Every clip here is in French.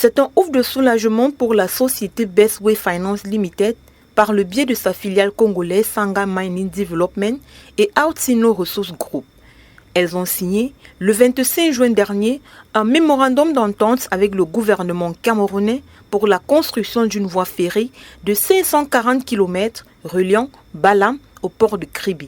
C'est un ouf de soulagement pour la société Bestway Finance Limited par le biais de sa filiale congolaise Sanga Mining Development et Outsino Resources Group. Elles ont signé le 25 juin dernier un mémorandum d'entente avec le gouvernement camerounais pour la construction d'une voie ferrée de 540 km reliant Balam au port de Kribi.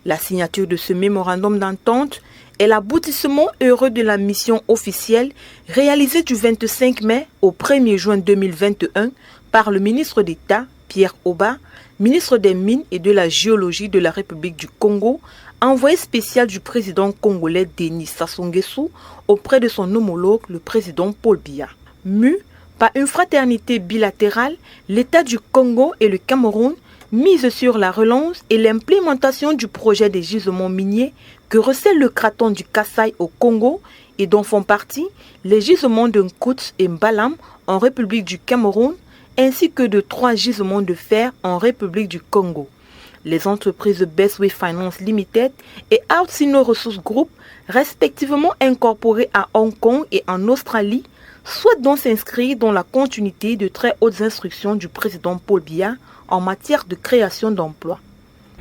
La signature de ce mémorandum d'entente est l'aboutissement heureux de la mission officielle réalisée du 25 mai au 1er juin 2021 par le ministre d'État Pierre Oba, ministre des Mines et de la Géologie de la République du Congo, envoyé spécial du président congolais Denis Sassou Nguesso auprès de son homologue le président Paul Biya. Mus par une fraternité bilatérale, l'État du Congo et le Cameroun misent sur la relance et l'implémentation du projet des gisements miniers que recèle le craton du Kasaï au Congo et dont font partie les gisements de Nkouts et Mbalam en République du Cameroun, ainsi que de 3 gisements de fer en République du Congo. Les entreprises Bestway Finance Limited et Outsino Resources Group, respectivement incorporées à Hong Kong et en Australie, souhaitent donc s'inscrire dans la continuité de très hautes instructions du président Paul Biya en matière de création d'emplois.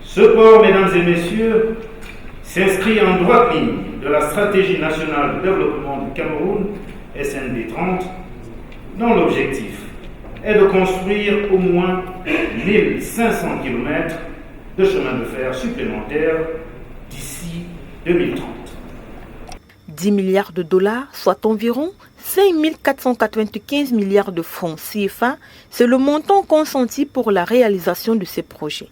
Ce port, mesdames et messieurs, s'inscrit en droite ligne de la stratégie nationale de développement du Cameroun, SND 30, dont l'objectif est de construire au moins 1500 km de chemin de fer supplémentaires d'ici 2030. 10 milliards de dollars, soit environ 5 495 milliards de francs CFA, c'est le montant consenti pour la réalisation de ces projets.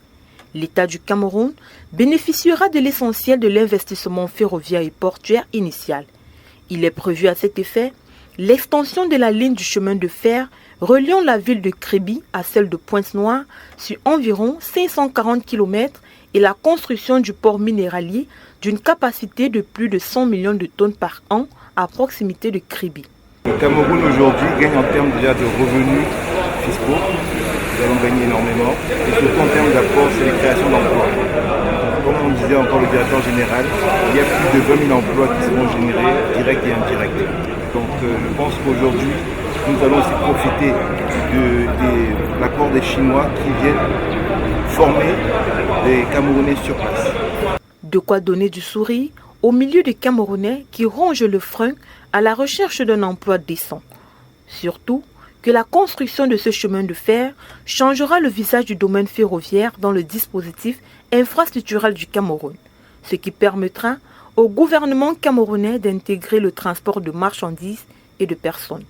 L'État du Cameroun bénéficiera de l'essentiel de l'investissement ferroviaire et portuaire initial. Il est prévu à cet effet l'extension de la ligne du chemin de fer reliant la ville de Kribi à celle de Pointe-Noire sur environ 540 km et la construction du port minéralier d'une capacité de plus de 100 millions de tonnes par an à proximité de Kribi. Le Cameroun aujourd'hui gagne en termes déjà de revenus fiscaux. Nous allons gagner énormément. Et surtout en termes d'apport, c'est les créations d'emplois. Comme on disait encore le directeur général, il y a plus de 20 000 emplois qui seront générés, directs et indirects. Donc je pense qu'aujourd'hui, nous allons aussi profiter de l'accord des Chinois qui viennent former des Camerounais sur place. De quoi donner du sourire au milieu des Camerounais qui rongent le frein à la recherche d'un emploi décent. Surtout que la construction de ce chemin de fer changera le visage du domaine ferroviaire dans le dispositif infrastructurel du Cameroun, ce qui permettra au gouvernement camerounais d'intégrer le transport de marchandises et de personnes.